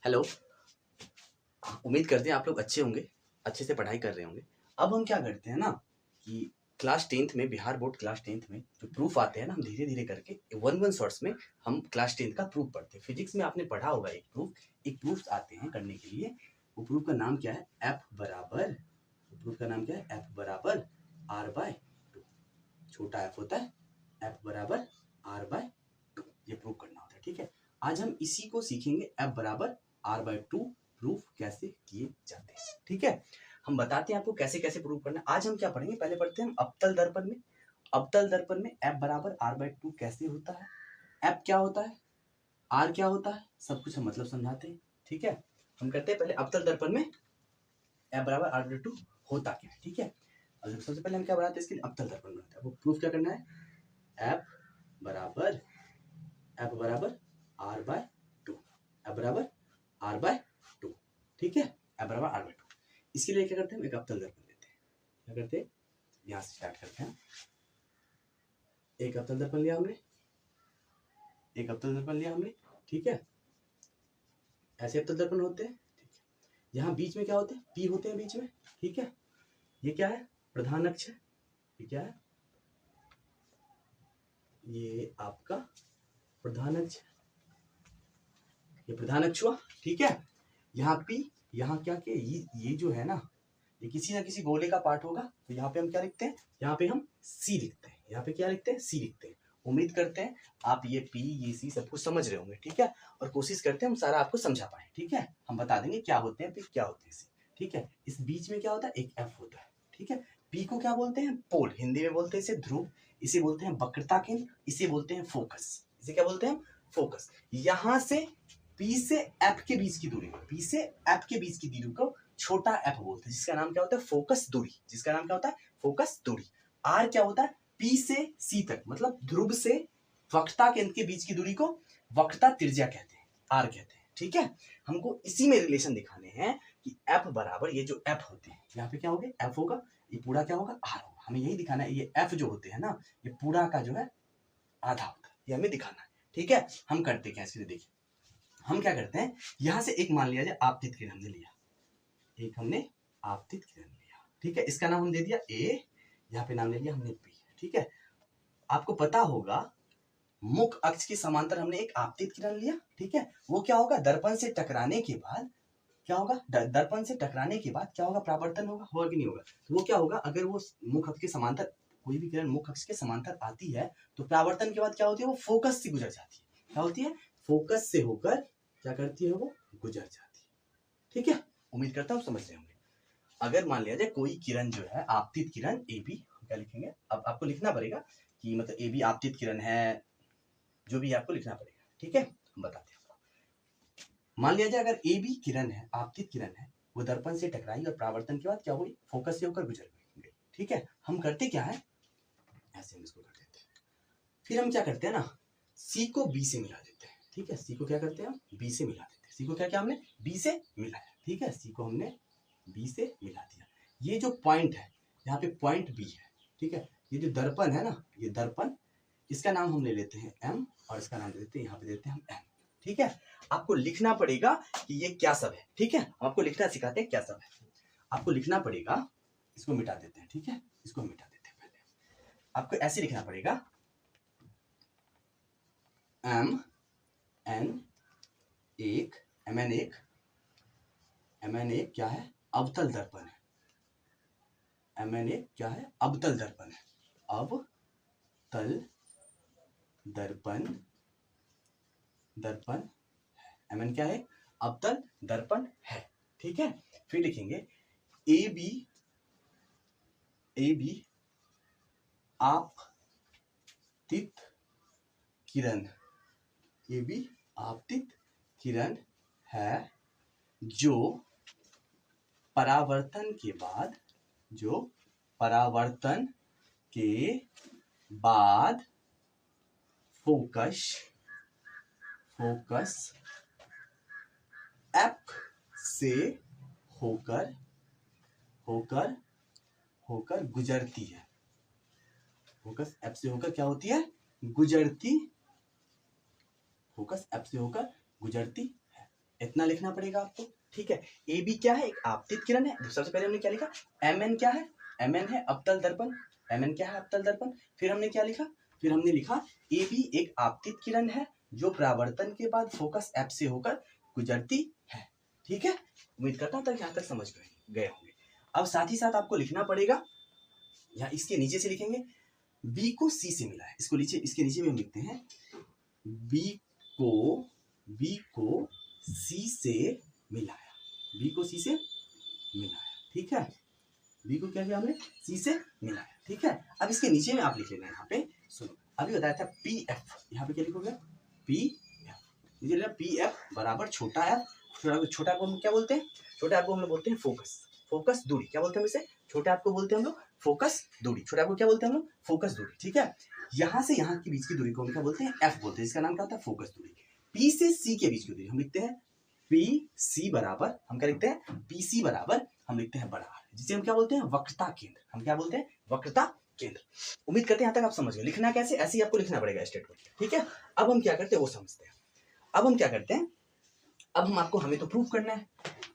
Hello. उम्मीद करते हैं आप लोग अच्छे होंगे, अच्छे से पढ़ाई कर रहे होंगे। अब हम क्या करते हैं ना कि क्लास 10th में, बिहार बोर्ड क्लास 10th में जो प्रूफ आते हैं ना, हम धीरे धीरे करके वन वन शॉर्ट्स में हम क्लास 10th का प्रूफ पढ़ते हैं। फिजिक्स में आपने पढ़ा होगा एक प्रूफ आते हैं करने के लिए। वो प्रूफ का नाम क्या है? प्रूफ का नाम क्या है? एफ बराबर r/2। छोटा एफ होता है, एफ बराबर r/2, ये प्रूफ करना होता है। ठीक है, आज हम इसी को सीखेंगे, एफ बराबर r/2 प्रूफ कैसे किए जाते हैं। ठीक है, हम बताते हैं आपको कैसे कैसे प्रूफ करना है। आज हम क्या पढ़ेंगे, पहले पढ़ते हैं हम अवतल दर्पण में। अवतल दर्पण में एफ बराबर r/2 कैसे होता है, एफ क्या होता है, आर क्या होता है, सब कुछ हम मतलब समझाते हैं। ठीक है, हम करते हैं पहले अवतल दर्पण में एफ बराबर r/2 होता क्या है। ठीक है, अब सबसे पहले हम क्या बनाते हैं, इसके लिए अवतल दर्पण बनाते हैं। वो प्रूफ क्या करना है, एफ बराबर r/2, एफ बराबर r/2। ठीक है, एफ बराबर r/2। इसके लिए क्या करते हैं, हम एक अवतल दर्पण लेते हैं। क्या करते हैं, यहां से स्टार्ट करते हैं। एक अवतल दर्पण लिया हमने, एक अवतल दर्पण लिया हमने। ठीक है, ऐसे अवतल दर्पण होते हैं। ठीक है, यहाँ बीच में क्या होते हैं, पी होते हैं बीच में। ठीक है, ये क्या है, प्रधान अक्ष है। ये क्या है, ये आपका प्रधान अक्ष, ये प्रधान अक्ष हुआ। ठीक है, यहाँ पी, यहाँ क्या के ये जो है ना, ये किसी ना किसी गोले का पार्ट होगा। तो यहाँ पे हम क्या लिखते हैं, यहाँ पे हम सी लिखते हैं। यहाँ पे क्या लिखते हैं, सी लिखते हैं। उम्मीद करते हैं आप ये पी ये सी सब कुछ समझ रहे होंगे। ठीक है, और कोशिश करते हैं हम सारा आपको समझा पाए। ठीक है, हम बता देंगे क्या होते हैं पी, क्या होते हैं सी। ठीक है, इस बीच में क्या होता है, एक एफ होता है। ठीक है, पी को क्या बोलते हैं, पोल, हिंदी में बोलते हैं इसे ध्रुव, इसे बोलते हैं वक्रता केंद्र, इसे बोलते हैं फोकस। इसे क्या बोलते हैं, फोकस। यहां से पी से एफ के बीच की दूरी, पी से एफ के बीच की दूरी को छोटा एफ बोलते हैं, जिसका नाम क्या होता है, फोकस दूरी। जिसका नाम क्या होता है, फोकस दूरी। आर क्या होता है, पी से सी तक, मतलब ध्रुव से वक्रता केंद्र के बीच की दूरी को वक्रता त्रिज्या कहते हैं, आर कहते हैं। ठीक है, हमको इसी में रिलेशन दिखाने हैं कि एफ बराबर, ये जो एफ होते हैं, यहाँ पे क्या होगा, एफ होगा, ये पूरा क्या होगा, आर होगा। हमें यही दिखाना है, ये एफ जो होते हैं ना, ये पूरा का जो है आधा होता है, ये हमें दिखाना है। ठीक है, हम करते क्या, इसलिए देखिए हम क्या करते हैं, यहां से एक मान लिया जाए आपतित किरण हमने लिया, एक हमने आपतित किरण लिया। ठीक है, इसका नाम हम दे दिया ए, यहाँ पे नाम ले लिया हमने बी। ठीक है, आपको पता होगा मुख अक्ष के समांतर हमने एक आपतित किरण लिया। ठीक है, वो क्या होगा, दर्पण से टकराने के बाद क्या होगा, दर्पण से टकराने के बाद क्या होगा, परावर्तन होगा, होगा कि नहीं होगा। तो वो क्या होगा, अगर वो मुख अक्ष के समांतर, कोई भी किरण मुख अक्ष के समांतर आती है तो परावर्तन के बाद क्या होती है, वो फोकस से गुजर जाती है। क्या होती है, फोकस से होकर क्या करती है, वो गुजर जाती है। ठीक है, उम्मीद करता हूँ समझ रहे होंगे। अगर मान लिया जाए कोई किरण जो है, आपतित किरण ए बी, क्या लिखेंगे, अब आपको लिखना पड़ेगा कि मतलब ए बी आपतित किरण है, जो भी आपको लिखना पड़ेगा। ठीक है, हम बताते हैं आपको। मान लिया जाए अगर ए बी किरण है, आपतित किरण है, वो दर्पण से टकराई और परावर्तन के बाद क्या हुई, फोकस से होकर गुजर गई। ठीक है, हम करते क्या है, ऐसे हम इसको कर देते हैं। फिर हम क्या करते हैं ना, सी को बी से मिला देते हैं। ठीक है, सी को क्या करते हैं हम, बी से मिला देते हैं। सी को क्या किया हमने, बी से मिलाया। ठीक है, सी को हमने बी से मिला दिया। ये जो पॉइंट है, यहाँ पे पॉइंट बी है। ठीक है, ये जो दर्पण है ना, ये दर्पण, इसका नाम हम ले लेते हैं एम, और इसका नाम ले लेते हैं, यहाँ पे देते हैं हम एम। ठीक है, आपको लिखना पड़ेगा कि ये क्या सब है। ठीक है, हम आपको लिखना सिखाते हैं क्या सब है, आपको लिखना पड़ेगा। इसको मिटा देते हैं। ठीक है, इसको मिटा देते हैं। पहले आपको ऐसे लिखना पड़ेगा, एम एन एक, एम एन एक, एम एन एक क्या है, अवतल दर्पण है। एम एन एक क्या है, अवतल दर्पण है। अवतल दर्पण, दर्पण है। एम एन क्या है, अवतल दर्पण है। ठीक है, फिर लिखेंगे ए बी, ए बी आपतित किरण, ए बी आपतित किरण है, जो परावर्तन के बाद, जो परावर्तन के बाद फोकस, फोकस एफ से होकर, होकर होकर गुजरती है। फोकस एफ से होकर क्या होती है, गुजरती, फोकस एफ से होकर गुजरती है। इतना लिखना पड़ेगा आपको, ठीक है। ए बी क्या है, एक आपतित किरण है। सबसे पहले हमने क्या लिखा, एम एन क्या है, एम एन है अवतल दर्पण, एम एन क्या है अवतल दर्पण। फिर हमने क्या लिखा, फिर हमने लिखा ए बी एक आपतित किरण है जो परावर्तन के बाद फोकस एफ से होकर गुजरती है, ठीक है। उम्मीद करता हूं तक यहाँ तक समझ गए होंगे। अब साथ ही साथ आपको लिखना पड़ेगा, यहाँ इसके नीचे से लिखेंगे बी को सी से मिला है, इसको नीचे, इसके नीचे में हम लिखते हैं बी को सी से मिलाया, बी को सी से मिलाया, ठीक है। बी को क्या किया हमने, सी से मिलाया, ठीक है। अब इसके नीचे में आप लिख लेना, यहाँ पे सुनो, अभी बताया था पी एफ, यहाँ पे क्या लिखोगे, पी एफ, नीचे पी एफ बराबर छोटा एफ, छोटा को हम क्या बोलते हैं, छोटा एफ को हम लोग बोलते हैं फोकस, फोकस दूरी क्या बोलते हैं इसे, छोटा एफ को बोलते हैं हम लोग फोकस दूरी, छोटा एफ को क्या बोलते हैं हम लोग, फोकस दूरी, ठीक है। यहाँ से यहाँ के बीच की दूरी को हम क्या बोलते हैं, एफ बोलते हैं, इसका नाम क्या होता है, फोकस दूरी। पी से सी के बीच की दूरी हम लिखते हैं पी सी बराबर, हम क्या लिखते हैं, पी सी बराबर हम लिखते हैं बड़ा आर, जिसे हम क्या बोलते हैं, वक्रता केंद्र, हम क्या बोलते हैं, वक्रता केंद्र। उम्मीद करते हैं यहाँ तक आप समझ गए। लिखना कैसे, ऐसे ही आपको लिखना पड़ेगा स्टेटमेंट, ठीक है। अब हम क्या करते हैं वो समझते हैं। अब हम क्या करते हैं, अब हम आपको, हमें तो प्रूफ करना है,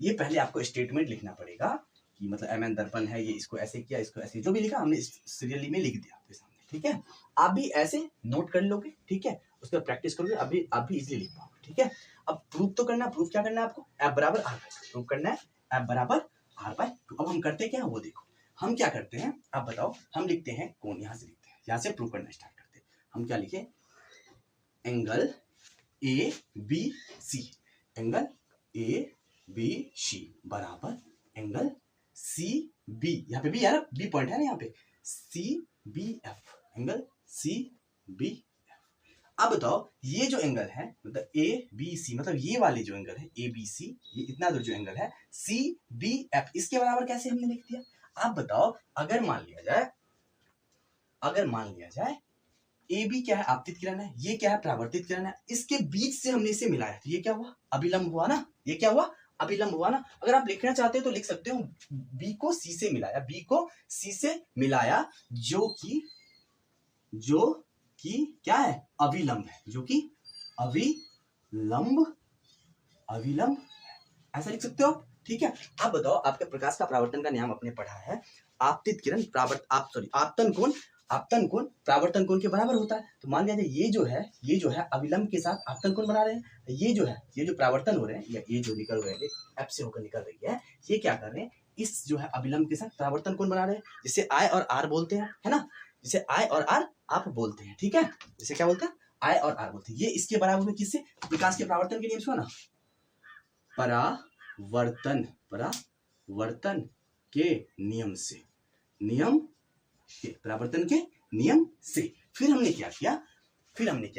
ये पहले आपको स्टेटमेंट लिखना पड़ेगा कि मतलब एम एन दर्पण है, ये इसको ऐसे किया, इसको ऐसे, जो भी लिखा हमने सीरियली में लिख दिया आपके सामने, ठीक है। आप भी ऐसे नोट कर लोगे, ठीक है, उसका प्रैक्टिस करोगे, अभी आप भी इजीली लिख पाओगे, ठीक है। अब प्रूफ तो करना, प्रूफ क्या करना है आपको, एफ बराबर आर बाय, प्रूफ करना है एफ बराबर आर बाय। अब हम करते क्या है वो देखो, हम क्या करते हैं आप बताओ, हम लिखते हैं कौन, यहाँ से लिखते हैं, यहाँ से प्रूफ करना स्टार्ट करते हैं। हम क्या लिखे, angle A B C, angle A B C बराबर एंगल सी बी, यहाँ पे भी यार बी पॉइंट है ना, यहाँ पे C B F, angle C B F. अब बताओ ये जो एंगल है मतलब ए बी सी, मतलब ये वाले जो एंगल है ए बी सी, ये इतना दूर जो एंगल है सी बी एफ, इसके बराबर कैसे हमने लिख दिया। आप बताओ, अगर मान लिया जाए ए बी क्या है, आपतित किरण है, ये क्या है, परावर्तित किरण है, इसके बीच से हमने इसे मिलाया, तो ये क्या हुआ, अभिलंब हुआ ना, ये क्या हुआ, अभिलंब हुआ ना। अगर आप लिखना चाहते हो तो लिख सकते हो बी को सी से मिलाया, बी को सी से मिलाया, जो कि क्या है, अभिलंब है, जो कि अभिलंब ऐसा लिख सकते हो, ठीक है। आप बताओ, आपके प्रकाश का परावर्तन का नियम आपने पढ़ा है, आपतित किरण आपतन कोण परावर्तन कोण के बराबर होता है। तो मान लिया जाए ये जो है अविलंब के साथ आपतन कोण बना रहे हैं, ये जो परावर्तन हो रहे हैं, या ये जो निकल रहे हैं, एफ से होकर निकल रही है, ये क्या कर रहे हैं, इस जो है अविलंब के साथ परावर्तन कोण बना रहे हैं, जिसे आई और आर बोलते हैं, है ना, जिसे आई और आर आप बोलते हैं, ठीक है, जिसे क्या बोलते हैं, आई और आर बोलते हैं। ये इसके बराबर में किससे, प्रकाश के परावर्तन के नियम से ना, परावर्तन के नियम से, परावर्तन के नियम से। फिर हमने क्या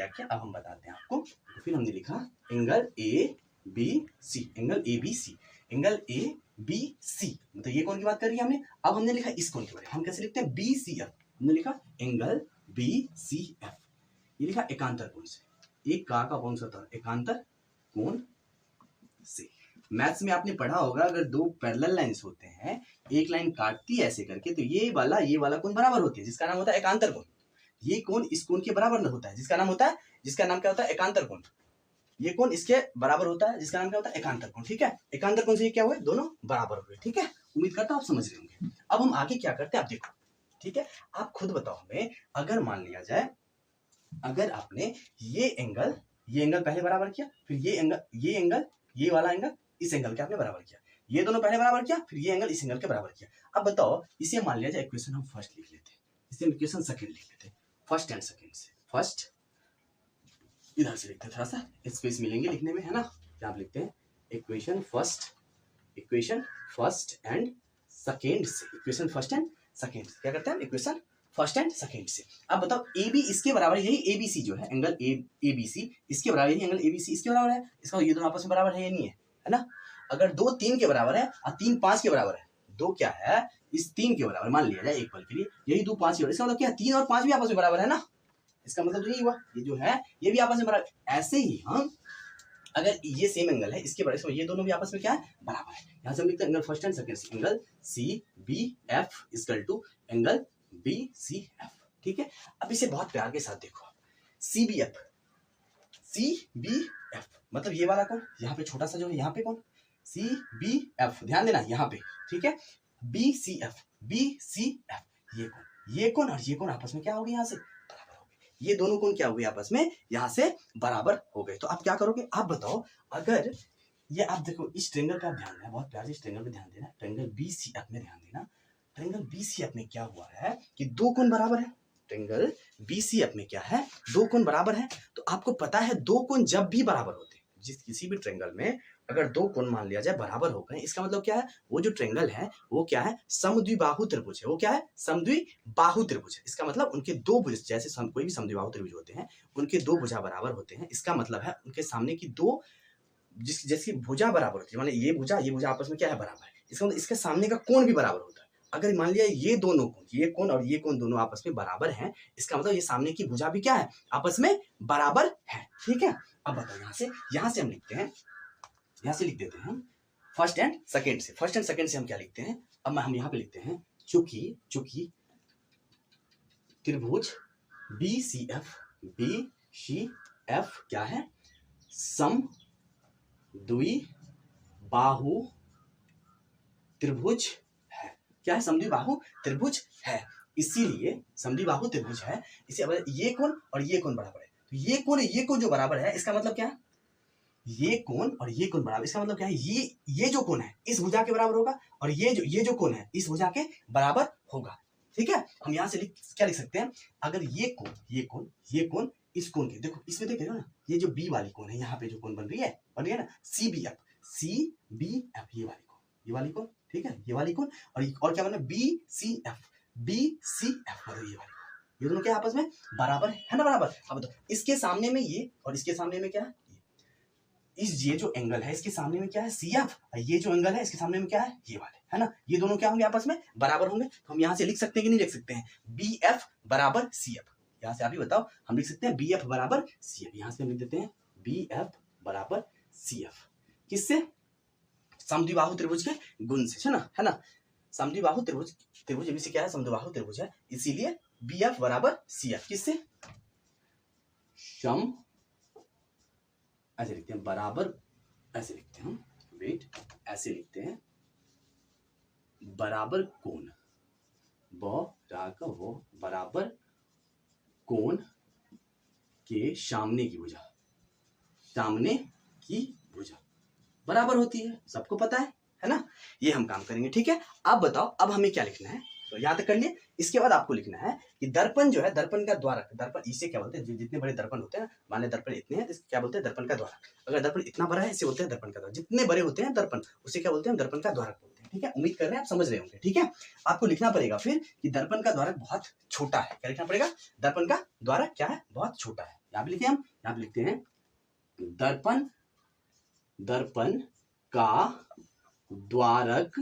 किया, अब हम बताते हैं आपको। फिर हमने लिखा angle A B C, angle A B C, angle A B C, मतलब ये कौन की बात कर रही है हमने। अब हमने लिखा इस कोण के बारे में, हम कैसे लिखते हैं, बी सी एफ, हमने लिखा एंगल बी सी एफ, ये लिखा एकांतर कोण से, एक का कौन सा था, एकांतर कोण से। मैथ्स में आपने पढ़ा होगा, अगर दो पैरेलल लाइंस होते हैं, एक लाइन काटती है ऐसे करके, तो ये वाला कोण बराबर होती है, जिसका नाम होता है एकांतर कोण। ये कोण इस कोण के बराबर होता है, जिसका नाम क्या होता है, एकांतर कोण। ये कोण इसके बराबर होता है, जिसका नाम क्या होता है, एकांतर कोण, ठीक है। एकांतर कोण से ये क्या हुए, दोनों बराबर हुए, ठीक है। उम्मीद करता हूं आप समझ रहे होंगे। अब हम आगे क्या करते हैं, आप देखो, ठीक है। आप खुद बताओ हमें, अगर मान लिया जाए, अगर आपने ये एंगल पहले बराबर किया, फिर ये वाला एंगल इस एंगल के आपने बराबर किया, ये दोनों पहले बराबर किया, फिर ये एंगल इस एंगल के बराबर किया। अब बताओ, इसे मान लिया जाए इक्वेशन हम फर्स्ट लिख लेते हैं, इसे हम इक्वेशन सेकंड लिख लेते हैं, फर्स्ट एंड सेकंड से। फर्स्ट इधर से लिखते हैं, थोड़ा सा स्पेस मिलेंगे लिखने में, है ना। आप लिखते हैं इक्वेशन फर्स्ट एंड सेकंड से, इक्वेशन फर्स्ट एंड सेकंड से क्या करते हैं, इक्वेशन फर्स्ट एंड सेकंड से। अब बताओ ए बी इसके बराबर, यही ए बी सी जो है, एंगल ए बी सी इसके बराबर, यही एंगल ए बी सी इसके बराबर है, इसका ये दोनों आपस में बराबर है या नहीं है ना। अगर 2 3 के बराबर है और 3 5 के बराबर है, 2 क्या है इस 3 के बराबर मान लिया जाए एक पल के लिए, यही 2 5 के बराबर, इसका मतलब क्या, 3 और 5 भी आपस में बराबर है ना, इसका मतलब तो यही हुआ, ये जो है ये भी आपस में बराबर। ऐसे ही हम अगर ये सेम एंगल है, इसके बराबर, ये दोनों भी आपस में क्या है, बराबर है। यहाँ से हम लिखते हैं एंगल फर्स्ट एंड सेकंड से, angle C B F equal to angle B C F, ठीक है। अब इसे बहुत प्यार के साथ देखो, सी बी एफ मतलब ये वाला कौन, यहाँ पे छोटा सा जो है, यहाँ पे कौन, सी बी एफ, ध्यान देना यहाँ पे, ठीक है, B C F, B C F, ये कौन और ये कौन आपस में क्या हो गए, यहाँ से बराबर हो गए, ये दोनों कौन क्या हो गए आपस में यहाँ से बराबर हो गए। तो आप क्या करोगे, आप बताओ, अगर ये आप देखो इस ट्रेंगल पे आप ध्यान देना, बहुत प्यार से इस ट्रेंगल पे ध्यान देना, ट्रेंगल बी सी एफ में ध्यान देना, ट्रेंगल बी सी एफ में क्या हुआ है कि दो कोण बराबर है, ट्रेंगल बी सी एफ में क्या है, दो कोण बराबर है। तो आपको पता है दो कोण जब भी बराबर होते हैं, जिस किसी भी ट्रेंगल में अगर दो कोण मान लिया जाए बराबर हो गए, इसका मतलब क्या है, वो जो ट्रेंगल है वो क्या है, समद्विबाहु त्रिभुज है, वो क्या है, समद्विबाहु त्रिभुज है। इसका मतलब उनके दो भुज, जैसे कोई भी समद्विबाहु त्रिभुज होते हैं उनके दो भुजा बराबर होते हैं, इसका मतलब है उनके सामने की दो जैसी भुजा बराबर होती है, मान ये भुजा आपस में क्या है, बराबर है, इसका मतलब इसके सामने का कोण भी बराबर होता है। अगर मान लिया ये दोनों कोण, ये कोण और ये कोण दोनों आपस में बराबर हैं, इसका मतलब ये सामने की भुजा भी क्या है, आपस में बराबर है, ठीक है। अब बताओ यहाँ से हम लिखते हैं, यहाँ से लिख देते हैं हम फर्स्ट एंड सेकंड से हम क्या लिखते हैं, अब हम यहाँ पे लिखते हैं, चूंकि त्रिभुज बी सी एफ क्या है, समद्विबाहु त्रिभुज है, क्या है, समद्विबाहु त्रिभुज है, इसीलिए समद्विबाहु त्रिभुज है, इसे ये कोण और ये कोण बराबर है, तो ये कोण जो बराबर है, इसका मतलब क्या है, ये कोण और ये कोण बराबर, इसका मतलब क्या है, ये जो कोण है इस भुजा के बराबर होगा और ये जो कोण है इस भुजा के बराबर होगा, ठीक है। हम यहाँ से क्या लिख सकते हैं, अगर ये कोण इस कोण के, देखो इसमें देख रहे हो ना, ये जो बी वाली कोण है, यहाँ पे जो कोण बन रही है ना, सी बी एफ, ये वाली कोण, ठीक है, ये वाली कोण, और क्या बना, बी सी एफ मतलब ये वाली, ये दोनों क्या आपस में बराबर है ना, बराबर। अब बताओ इसके सामने में ये और इसके सामने में क्या है, ये जो एंगल है इसके सामने में क्या है, सी एफ, ये जो एंगल है इसके सामने में क्या है, ये वाले, है ना, ये दोनों क्या होंगे आपस में बराबर होंगे। तो हम यहाँ से लिख सकते हैं कि नहीं लिख सकते हैं, बी एफ बराबर सी एफ, यहाँ से आप ही बताओ, हम लिख सकते हैं बी एफ बराबर सी एफ, यहाँ से हम लिख देते हैं बी एफ बराबर सी एफ, किससे, समद्विबाहु त्रिभुज के गुण से, है ना, समद्विबाहु त्रिभुज से क्या है, समद्विबाहु त्रिभुज है, इसीलिए बी एफ बराबर सी एफ, किससे, सम, ऐसे लिखते हैं बराबर, ऐसे लिखते हैं हम, वेट, ऐसे लिखते हैं बराबर कोण, बराबर कोण के सामने की भुजा बराबर होती है, सबको पता है ना, ये हम काम करेंगे, ठीक है। अब बताओ, अब हमें क्या लिखना है, तो याद कर लिए, इसके बाद आपको लिखना है कि दर्पण जो है, दर्पण का द्वारक, दर्पण इसे क्या बोलते हैं, जितने बड़े दर्पण होते हैं, मान लें दर्पण इतने हैं, तो क्या बोलते हैं, दर्पण का द्वारक। अगर दर्पण इतना बड़ा है इसे बोलते हैं दर्पण का द्वारक, जितने बड़े होते हैं दर्पण उसे क्या बोलते हैं, दर्पण का द्वारक बोलते हैं, ठीक है। उम्मीद कर रहे हैं आप समझ रहे होंगे, ठीक है। आपको लिखना पड़ेगा फिर कि दर्पण का द्वारक बहुत छोटा है, क्या लिखना पड़ेगा, दर्पण का द्वारक क्या है, बहुत छोटा है। यहाँ पे लिखे हम, यहाँ पे लिखते हैं दर्पण का द्वारक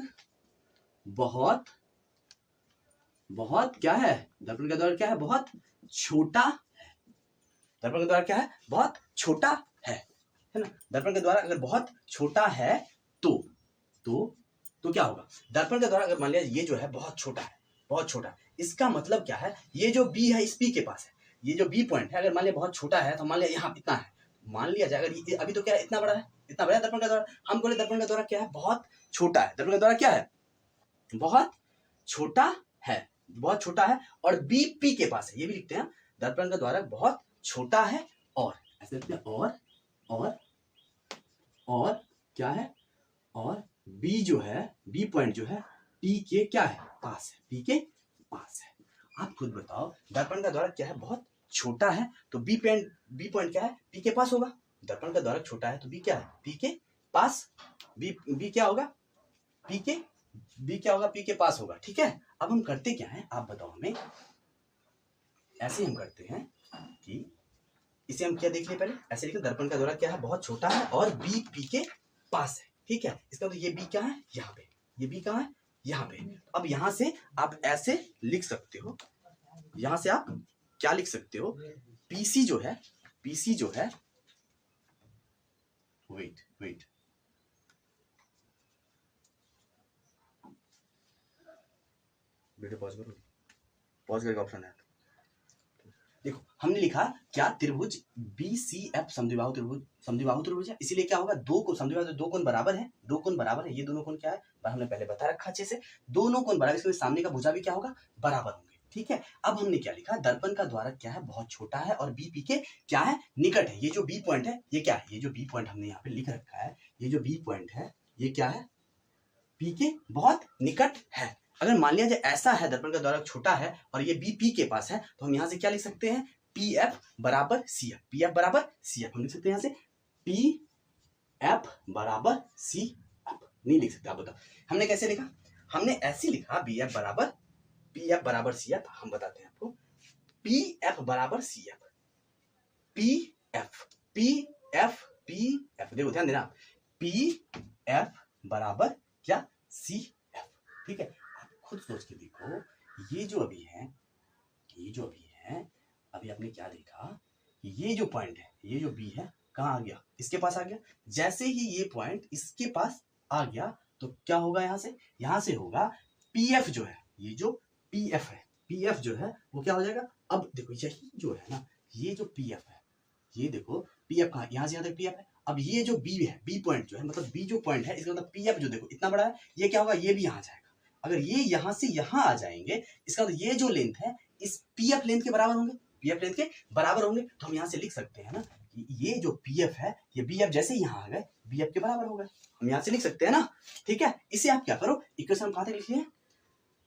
बहुत क्या है, दर्पण का द्वारक क्या है, बहुत छोटा है, दर्पण का द्वारक क्या है, बहुत छोटा है ना। दर्पण का द्वारक अगर बहुत छोटा है तो क्या होगा, दर्पण का द्वारक अगर मान लिया ये जो है बहुत छोटा है, इसका मतलब क्या है, ये जो बी है इस पी के पास है, ये जो बी पॉइंट है अगर मान लिया बहुत छोटा है, तो मान लिया यहाँ इतना है, मान लिया जाए, अगर अभी तो क्या है, इतना बड़ा है, दर्पण का द्वारक, हम बोले दर्पण का द्वारक क्या है, बहुत छोटा है, दर्पण का द्वारक क्या है, बहुत छोटा है और बी पी के पास है, ये भी लिखते हैं, दर्पण का द्वारक बहुत छोटा है, और ऐसे लिखते हैं, और क्या है, और बी जो है, बी पॉइंट जो है पी के क्या है, पास है, पी के पास है। आप खुद बताओ, दर्पण का द्वारक क्या है, बहुत छोटा है, तो बी पॉइंट क्या है, पी के पास होगा, दर्पण का द्वारक छोटा है तो बी क्या है, पी के पास, बी क्या होगा, पी के पास होगा, ठीक है। अब हम करते क्या है, आप बताओ हमें, ऐसे हम करते हैं कि इसे हम क्या देख ले, पहले ऐसे लिखो, दर्पण का द्वारक क्या है, बहुत छोटा है और बी पी के पास है, ठीक है। इसका मतलब ये बी क्या है, यहाँ पे, ये बी कहाँ है, यहाँ पे। अब यहाँ से आप ऐसे लिख सकते हो, यहाँ से आप क्या लिख सकते हो, पीसी जो है, वेट वीडियो पॉज करके ऑप्शन है, देखो हमने लिखा क्या, त्रिभुज BCF समद्विबाहु त्रिभुज है, इसीलिए क्या होगा, दो कोण समद्विबाहु, दो कोण बराबर है, दो कोण बराबर है, ये दोनों कोण क्या है, हमने पहले बता रखा अच्छे से, दोनों कोण बराबर, इसके सामने का भुजा भी क्या होगा, बराबर होंगे। ठीक है, अब हमने क्या लिखा, दर्पण का द्वारक क्या है, बहुत छोटा है और B P के क्या है, निकट है। ये जो B पॉइंट है ये क्या है, ये जो B पॉइंट हमने यहाँ पे लिख रखा है, ये जो B पॉइंट है ये क्या है, P के बहुत निकट है। अगर मान लिया जाए ऐसा है, दर्पण का द्वारक छोटा है और ये B P के पास है, तो हम यहाँ से क्या लिख सकते हैं, PF बराबर CF, PF बराबर CF हम लिख सकते हैं यहाँ से, PF बराबर CF। नहीं लिख सकते, आप बताओ हमने कैसे लिखा, हमने ऐसे लिखा, PF बराबर CF, हम बताते हैं आपको, PF बराबर CF, PF देखो ध्यान देना, PF बराबर क्या, CF। ठीक है, आप खुद सोच के देखो, ये जो अभी है, अभी आपने क्या देखा, ये जो पॉइंट है, ये जो B है कहाँ आ गया, इसके पास आ गया। जैसे ही ये पॉइंट इसके पास आ गया तो क्या होगा, यहाँ से होगा PF जो है, ये जो PF है, PF जो है वो क्या हो जाएगा। अब देखो यही जो है ना, ये जो PF है, ये देखो PF कहाँ, यहाँ से यहाँ तक PF है। अब ये जो B है, B पॉइंट जो है, मतलब B जो पॉइंट है, इसका मतलब PF जो देखो इतना बड़ा है, ये क्या होगा, ये भी यहाँ जाएगा। अगर ये यहाँ से यहाँ आ जाएंगे, इसका मतलब ये जो लेंथ है इस PF लेंथ के बराबर होंगे, PF लेंथ के बराबर होंगे। तो हम यहाँ से लिख सकते हैं ना, ये जो PF है, ये BF जैसे ही यहाँ आ गए BF के बराबर हो गए, हम यहाँ से लिख सकते हैं ना। ठीक है, इसे आप क्या करो, इक्वेशन कहाँ तक लिखिए,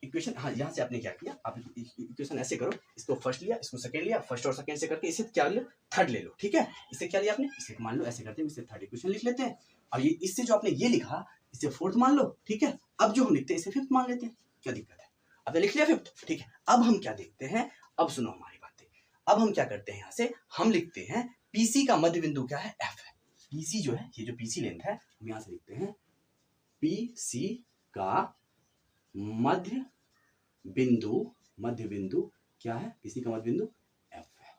इक्वेशन, हाँ यहाँ से आपने क्या किया, आप इक्वेशन ऐसे करो, इसको फर्स्ट लिया, इसको सेकंड लिया, फर्स्ट और सेकंड से करके इसे क्या ले लो, थर्ड ले लो। ठीक है, इसे क्या लिया आपने, इसे मान लो ऐसे करते हैं, इसे थर्ड इक्वेशन लिख लेते हैं। अब ये इससे जो आपने ये लिखा, इसे फोर्थ मान लो। ठीक है, अब जो हम लिखते हैं इसे फिफ्थ मान लेते हैं, क्या दिक्कत है, अब लिख लिया फिफ्थ। ठीक है, अब हम क्या देखते हैं, अब सुनो हमारी बातें, अब हम क्या करते हैं, यहाँ से हम लिखते हैं PC का मध्य बिंदु क्या है, F है। PC जो है, ये जो PC लेंथ है, हम यहाँ से लिखते हैं PC का मध्य बिंदु क्या है, PC का मध्य बिंदु F है।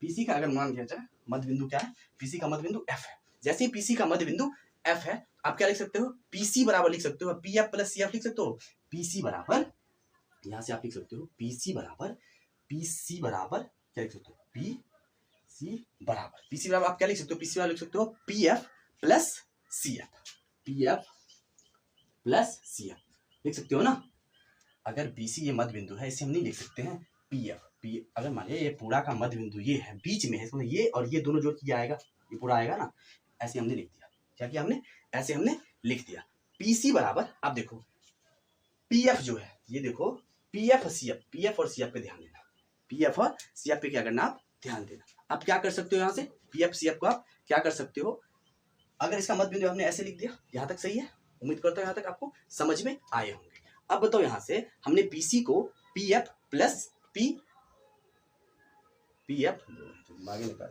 PC का अगर मान लिया जाए मध्य बिंदु क्या है, PC का मध्य बिंदु F है। जैसे ही PC का मध्य बिंदु F है, आप क्या लिख सकते हो, PC बराबर लिख सकते हो, PF प्लस CF लिख सकते हो। PC बराबर, यहाँ से आप लिख सकते हो PC बराबर क्या लिख सकते हो, PC बराबर आप क्या लिख सकते हो, PC बराबर लिख सकते हो PF प्लस CF लिख सकते हो ना। अगर BC ये मध्य बिंदु है, इसे हम नहीं लिख सकते हैं PF, अगर मान लिया ये पूरा का मध्य बिंदु ये है, बीच में है, इसमें ये और ये दोनों जोड़ के आएगा, ये पूरा आएगा ना, ऐसे हमने लिख दिया। क्या किया हमने, ऐसे हमने लिख दिया। PC बराबर, आप देखो PF जो है, ये देखो PF और CF पे ध्यान देना, PF और CF पे क्या करना, आप ध्यान देना। आप क्या कर सकते हो, यहाँ से PF CF को आप क्या कर सकते हो, अगर इसका मध्य बिंदु हमने ऐसे लिख दिया, यहाँ तक सही है, उम्मीद करता हूँ यहाँ तक आपको समझ में आए होंगे। अब बताओ, यहाँ से हमने PC को PF प्लस PF आगे निकाल,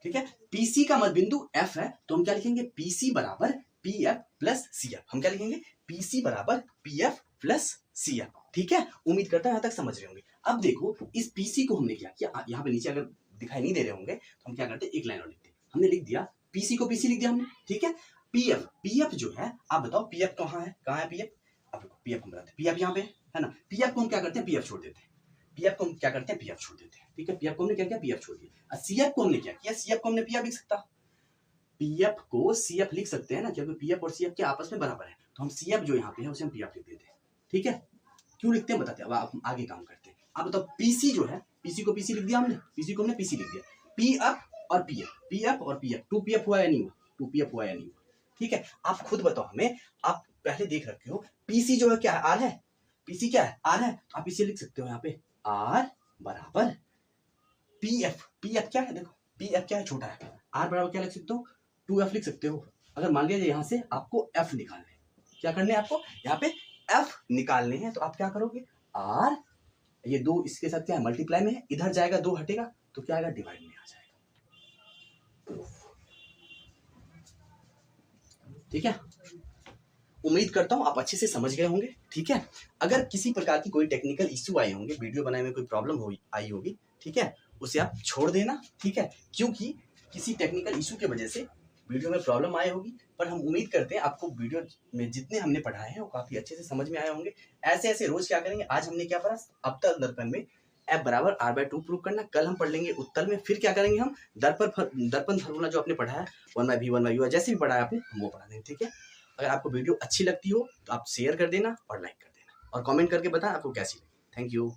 ठीक है, PC का मध्य बिंदु F है, तो हम क्या लिखेंगे, PC बराबर PF प्लस CF। हम क्या लिखेंगे, PC बराबर PF प्लस CF। ठीक है, उम्मीद करता हूँ यहाँ तक समझ रहे होंगे। अब देखो इस PC को हमने क्या किया, यहाँ पे नीचे अगर दिखाई नहीं दे रहे होंगे तो हम क्या करते हैं, एक लाइन और लिखते हैं। हमने लिख दिया PC को PC लिख दिया हमने। ठीक है, PF जो है, आप बताओ PF कहाँ है PF, अब देखो PF हम बताते हैं, PF यहाँ पे है ना, PF को हम क्या करते हैं, PF छोड़ देते हैं, PF को हम क्या करते हैं, PF छोड़ देते हैं। ठीक है, PF को हमने क्या किया, PF छोड़ दिया। CF को हमने क्या किया, CF को हमने PF लिख सकता, PF को CF लिख सकते हैं ना, क्योंकि PF और CF के आपस में बराबर है, तो हम CF जो यहाँ पे है उसे हम PF लिख देते हैं। ठीक है, क्यों लिखते हैं बताते हैं, अब आप आगे काम करते हैं। आप बताओ PC जो है, PC को PC लिख दिया हमने, PC को हमने PC लिख दिया, PF और PF 2PF हुआ या नहीं हुआ, 2PF हुआ या नहीं हुआ। ठीक है, आप खुद बताओ हमें, आप पहले देख रखे हो PC जो है क्या है, R है, PC क्या है, R है, तो आप इसे लिख सकते हो यहाँ पे R बराबर PF क्या है, देखो PF क्या है, छोटा है, R बराबर क्या लिख सकते हो, 2F लिख सकते हो। अगर मान लिया यहाँ से आपको F निकालने, क्या करने हैं आपको, यहाँ पे F निकालने हैं, तो आप क्या करोगे, R, ये दो इसके साथ क्या है, मल्टीप्लाई में है, इधर जाएगा, दो हटेगा तो क्या आएगा, डिवाइड में आ जाएगा। ठीक है, उम्मीद करता हूं आप अच्छे से समझ गए होंगे। ठीक है, अगर किसी प्रकार की कोई टेक्निकल इश्यू आए होंगे, वीडियो बनाने में कोई प्रॉब्लम आई होगी, ठीक है, उसे आप छोड़ देना। ठीक है, क्योंकि किसी टेक्निकल इश्यू की वजह से वीडियो में प्रॉब्लम आए होगी, पर हम उम्मीद करते हैं आपको वीडियो में जितने हमने पढ़ाए हैं वो काफी अच्छे से समझ में आए होंगे। ऐसे रोज क्या करेंगे, आज हमने क्या पढ़ा, अवतल दर्पण में F बराबर R/2 प्रूव करना। कल हम पढ़ लेंगे उत्तल में, फिर क्या करेंगे हम दर्पण फार्मूला जो आपने पढ़ा है 1/v जैसे भी पढ़ा है आपने, हम वो पढ़ा देंगे, ठीक है। अगर आपको वीडियो अच्छी लगती हो तो आप शेयर कर देना और लाइक कर देना और कमेंट करके बताएं आपको कैसी लगी। Thank you.